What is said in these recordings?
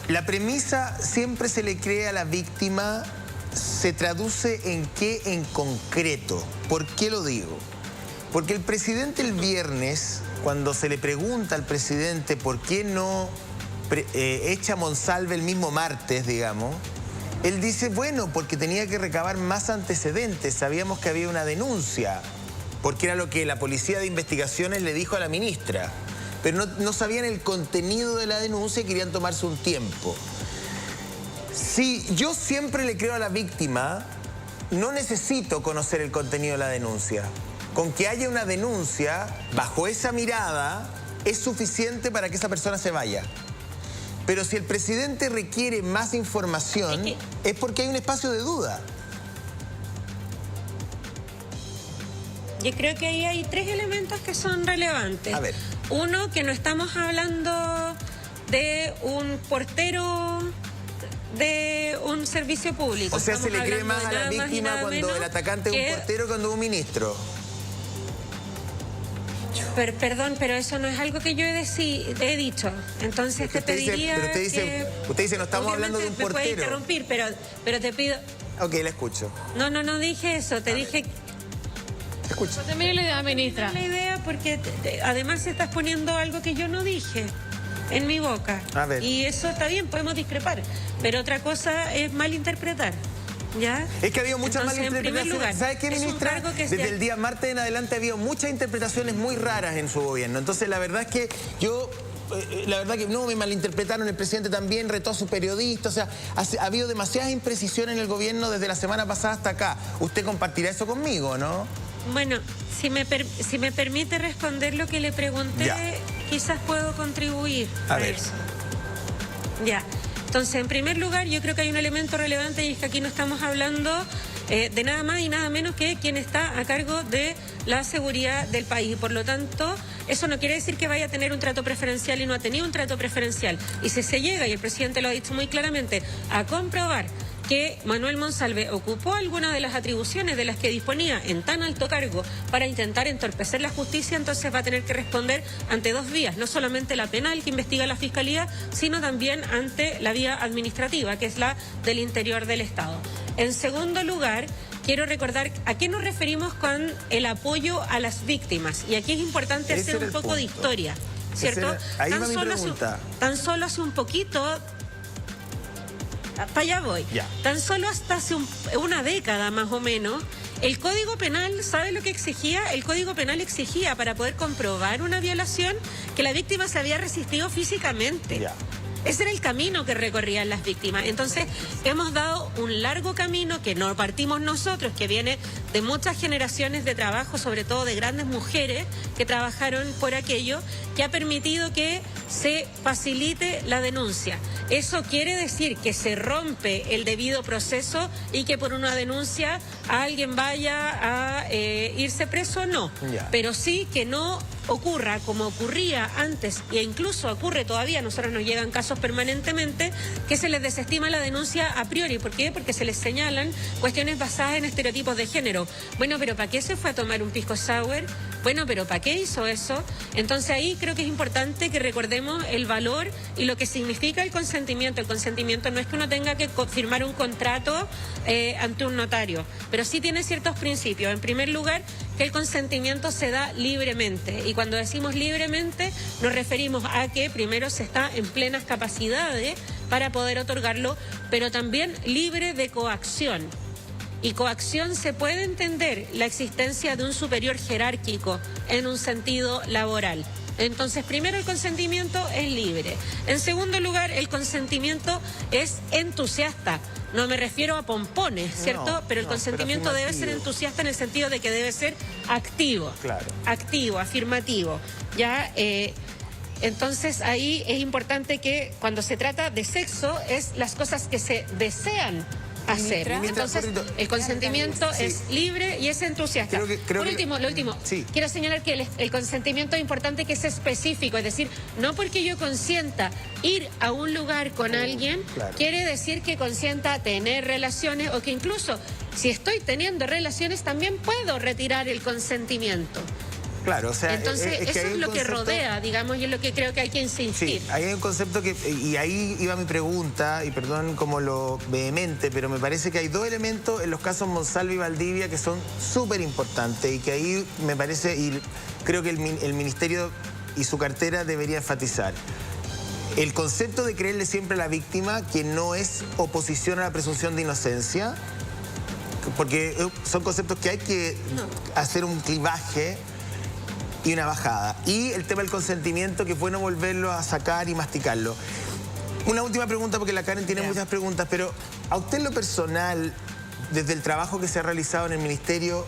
La premisa siempre se le cree a la víctima, se traduce en qué en concreto. ¿Por qué lo digo? Porque el presidente el viernes, cuando se le pregunta al presidente por qué no echa a Monsalve el mismo martes, digamos, él dice, bueno, porque tenía que recabar más antecedentes, sabíamos que había una denuncia, porque era lo que la Policía de Investigaciones le dijo a la ministra, pero no sabían el contenido de la denuncia y querían tomarse un tiempo. Sí, yo siempre le creo a la víctima, no necesito conocer el contenido de la denuncia. Con que haya una denuncia, bajo esa mirada, es suficiente para que esa persona se vaya. Pero si el presidente requiere más información, es porque hay un espacio de duda. Yo creo que ahí hay tres elementos que son relevantes. A ver. Uno, que no estamos hablando de un portero de un servicio público. O sea, estamos se le cree más a la víctima cuando el atacante es un portero que cuando es un ministro. Perdón, pero eso no es algo que yo he dicho. Entonces te pediría usted dice, no estamos hablando de un portero. Me puede interrumpir, pero te pido... Ok, la escucho. No dije eso, te dije... Escucho. No te mire la idea, ministra. La idea porque además estás poniendo algo que yo no dije en mi boca. A ver. Y eso está bien, podemos discrepar. Pero otra es malinterpretar. ¿Ya? Es que ha habido muchas malinterpretaciones. ¿Sabe qué, ministra? Desde el día martes en adelante ha habido muchas interpretaciones muy raras en su gobierno. Entonces, la verdad es que no me malinterpretaron, el presidente también retó a su periodista, o sea, ha habido demasiadas imprecisiones en el gobierno desde la semana pasada hasta acá. ¿Usted compartirá eso conmigo, no? Bueno, si me permite responder lo que le pregunté, quizás puedo contribuir a ver. Eso. Ya. Entonces, en primer lugar, yo creo que hay un elemento relevante y es que aquí no estamos hablando de nada más y nada menos que quien está a cargo de la seguridad del país. Y por lo tanto, eso no quiere decir que vaya a tener un trato preferencial y no ha tenido un trato preferencial. Y si se llega, y el presidente lo ha dicho muy claramente, a comprobar que Manuel Monsalve ocupó alguna de las atribuciones de las que disponía en tan alto cargo para intentar entorpecer la justicia, entonces va a tener que responder ante dos vías, no solamente la penal que investiga la Fiscalía, sino también ante la vía administrativa, que es la del interior del Estado. En segundo lugar, quiero recordar a qué nos referimos con el apoyo a las víctimas, y aquí es importante hacer un poco de historia, ¿cierto? Ahí va mi pregunta. Tan solo hace un poquito... Para allá voy. Tan solo hasta hace una década más o menos, el Código Penal, ¿sabe lo que exigía? El Código Penal exigía para poder comprobar una violación que la víctima se había resistido físicamente. Ese era el camino que recorrían las víctimas. Entonces, hemos dado un largo camino que no partimos nosotros, que viene de muchas generaciones de trabajo, sobre todo de grandes mujeres que trabajaron por aquello, que ha permitido que se facilite la denuncia. ¿Eso quiere decir que se rompe el debido proceso y que por una denuncia alguien vaya a irse preso? No. Pero sí que no ocurra como ocurría antes, e incluso ocurre todavía, a nosotros nos llegan casos permanentemente, que se les desestima la denuncia a priori. ¿Por qué? Porque se les señalan cuestiones basadas en estereotipos de género. Bueno, pero ¿para qué se fue a tomar un pisco sour? Bueno, pero ¿para qué hizo eso? Entonces ahí creo que es importante que recordemos el valor y lo que significa el consentimiento. El consentimiento no es que uno tenga que firmar un contrato ante un notario, pero sí tiene ciertos principios. En primer lugar, que el consentimiento se da libremente. Y cuando decimos libremente, nos referimos a que primero se está en plenas capacidades para poder otorgarlo, pero también libre de coacción. Y coacción se puede entender la existencia de un superior jerárquico en un sentido laboral. Entonces, primero, el consentimiento es libre. En segundo lugar, el consentimiento es entusiasta. No me refiero a pompones, ¿cierto? Pero el consentimiento debe ser entusiasta en el sentido de que debe ser activo. Claro. Activo, afirmativo. ¿Ya? Entonces, ahí es importante que cuando se trata de sexo, es las cosas que se desean hacer. Entonces, el consentimiento es libre y es entusiasta. Por último, quiero señalar que el consentimiento es importante que sea específico, es decir, no porque yo consienta ir a un lugar con alguien, quiere decir que consienta tener relaciones, o que incluso si estoy teniendo relaciones también puedo retirar el consentimiento. Claro, o sea, entonces eso es lo que rodea, digamos, y es lo que creo que hay que insistir. Sí, ahí hay un concepto que, y ahí iba mi pregunta, y perdón como lo vehemente, pero me parece que hay dos elementos en los casos Monsalve y Valdivia que son súper importantes y que ahí me parece, y creo que el Ministerio y su cartera debería enfatizar. El concepto de creerle siempre a la víctima, que no es oposición a la presunción de inocencia, porque son conceptos que hay que hacer un clivaje y una bajada. Y el tema del consentimiento, que es bueno volverlo a sacar y masticarlo. Una última pregunta, porque la Karen tiene muchas preguntas, pero a usted en lo personal, desde el trabajo que se ha realizado en el Ministerio,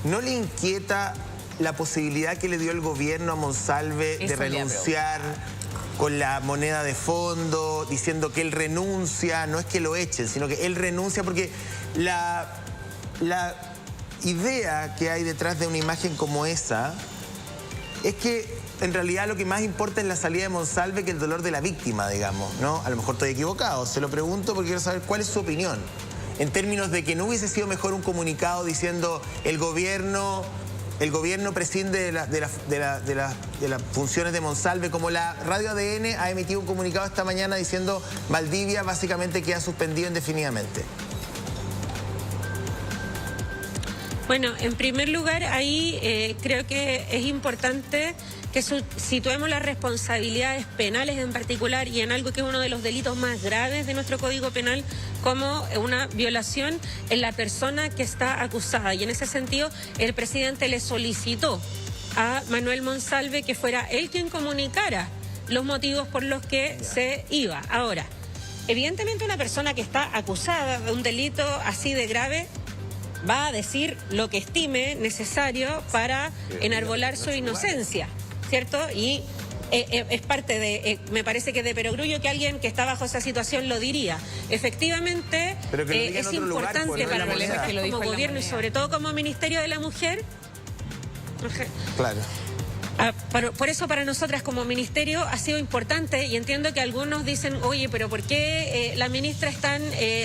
¿no le inquieta la posibilidad que le dio el gobierno a Monsalve de renunciar con la moneda de fondo, diciendo que él renuncia? No es que lo echen, sino que él renuncia, porque la idea que hay detrás de una imagen como esa es que en realidad lo que más importa es la salida de Monsalve que el dolor de la víctima, digamos, ¿no? A lo mejor estoy equivocado, se lo pregunto porque quiero saber cuál es su opinión. En términos de que no hubiese sido mejor un comunicado diciendo el gobierno prescinde de las funciones de Monsalve, como la Radio ADN ha emitido un comunicado esta mañana diciendo Valdivia básicamente queda suspendido indefinidamente. Bueno, en primer lugar, ahí creo que es importante que situemos las responsabilidades penales en particular y en algo que es uno de los delitos más graves de nuestro Código Penal, como una violación en la persona que está acusada. Y en ese sentido, el presidente le solicitó a Manuel Monsalve que fuera él quien comunicara los motivos por los que se iba. Ahora, evidentemente una persona que está acusada de un delito así de grave va a decir lo que estime necesario para enarbolar su inocencia, ¿cierto? Y es parte de, me parece que de perogrullo que alguien que está bajo esa situación lo diría. Efectivamente, es importante para nosotros como gobierno y sobre todo como Ministerio de la Mujer. Claro. Por eso para nosotras como ministerio ha sido importante, y entiendo que algunos dicen, oye, pero ¿por qué la ministra es tan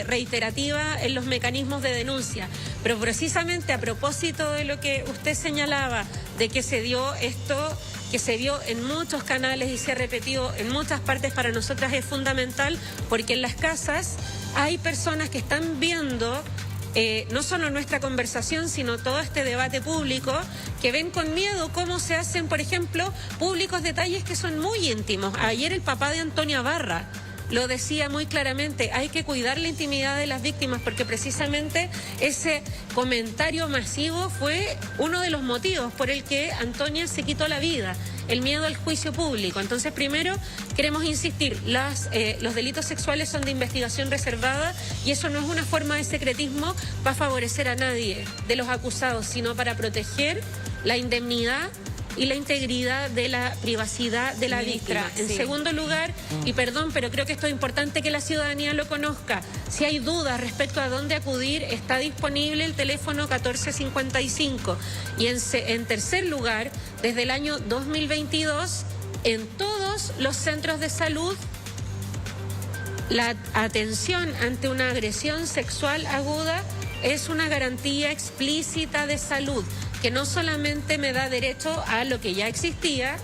reiterativa en los mecanismos de denuncia? Pero precisamente a propósito de lo que usted señalaba, de que se dio esto, que se vio en muchos canales y se ha repetido en muchas partes, para nosotras es fundamental, porque en las casas hay personas que están viendo no solo nuestra conversación, sino todo este debate público, que ven con miedo cómo se hacen, por ejemplo, públicos detalles que son muy íntimos. Ayer el papá de Antonia Barra lo decía muy claramente, hay que cuidar la intimidad de las víctimas, porque precisamente ese comentario masivo fue uno de los motivos por el que Antonia se quitó la vida, el miedo al juicio público. Entonces, primero, queremos insistir, los delitos sexuales son de investigación reservada y eso no es una forma de secretismo para favorecer a nadie de los acusados, sino para proteger la indemnidad y la integridad de la privacidad de la víctima. En segundo lugar, y perdón, pero creo que esto es importante que la ciudadanía lo conozca, si hay dudas respecto a dónde acudir, está disponible el teléfono 1455. Y en tercer lugar, desde el año 2022, en todos los centros de salud, la atención ante una agresión sexual aguda es una garantía explícita de salud, que no solamente me da derecho a lo que ya existía,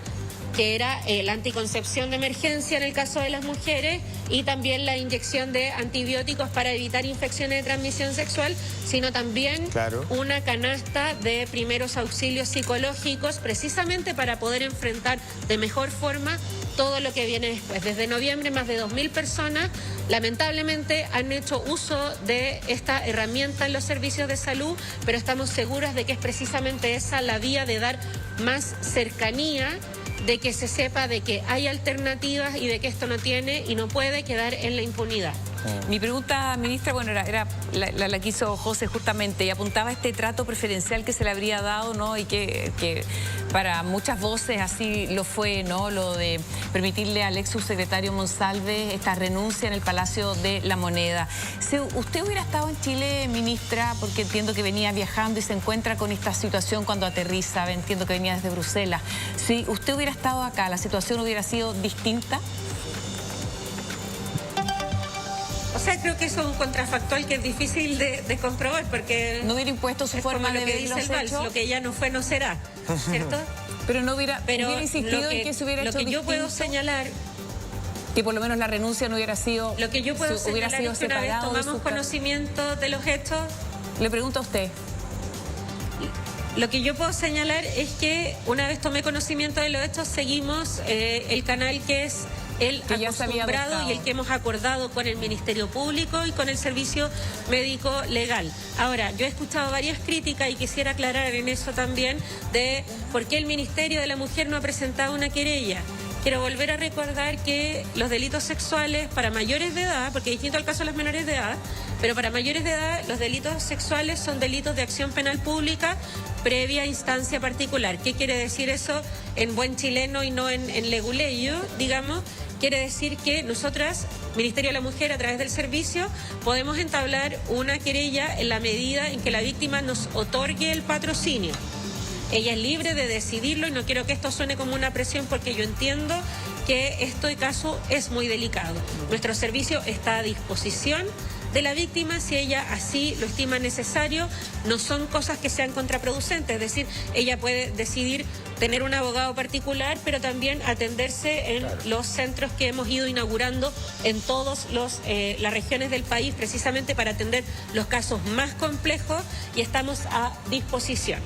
que era la anticoncepción de emergencia en el caso de las mujeres y también la inyección de antibióticos para evitar infecciones de transmisión sexual, sino también una canasta de primeros auxilios psicológicos, precisamente para poder enfrentar de mejor forma todo lo que viene después. Desde noviembre, más de 2.000 personas lamentablemente han hecho uso de esta herramienta en los servicios de salud, pero estamos seguras de que es precisamente esa la vía de dar más cercanía, de que se sepa de que hay alternativas y de que esto no tiene y no puede quedar en la impunidad. Mi pregunta, ministra, bueno, la quiso José justamente, y apuntaba este trato preferencial que se le habría dado, ¿no? Y que para muchas voces así lo fue, ¿no? Lo de permitirle al ex subsecretario Monsalve esta renuncia en el Palacio de la Moneda. Si usted hubiera estado en Chile, ministra, porque entiendo que venía viajando y se encuentra con esta situación cuando aterriza, entiendo que venía desde Bruselas. Si usted hubiera estado acá, ¿la situación hubiera sido distinta? O sea, creo que eso es un contrafactual que es difícil de comprobar, porque no hubiera impuesto su forma de ver los hechos. Lo que ya no fue, no será, ¿cierto? Pero no hubiera insistido en que se hubiera hecho Lo que yo puedo distinto, señalar... que por lo menos la renuncia no hubiera sido... Lo que yo puedo señalar es que una vez tomamos conocimiento de los hechos... Le pregunto a usted. Lo que yo puedo señalar es que una vez tomé conocimiento de los hechos, seguimos el canal que es el que acostumbrado y el que hemos acordado con el Ministerio Público y con el Servicio Médico Legal. Ahora, yo he escuchado varias críticas y quisiera aclarar en eso también de por qué el Ministerio de la Mujer no ha presentado una querella. Quiero volver a recordar que los delitos sexuales para mayores de edad, porque es distinto al caso de las menores de edad, pero para mayores de edad los delitos sexuales son delitos de acción penal pública previa instancia particular. ¿Qué quiere decir eso en buen chileno y no en leguleyo, digamos? Quiere decir que nosotras, Ministerio de la Mujer, a través del servicio, podemos entablar una querella en la medida en que la víctima nos otorgue el patrocinio. Ella es libre de decidirlo y no quiero que esto suene como una presión porque yo entiendo que este caso es muy delicado. Nuestro servicio está a disposición de la víctima si ella así lo estima necesario. No son cosas que sean contraproducentes, es decir, ella puede decidir tener un abogado particular, pero también atenderse en los centros que hemos ido inaugurando en todas las regiones del país, precisamente para atender los casos más complejos, y estamos a disposición.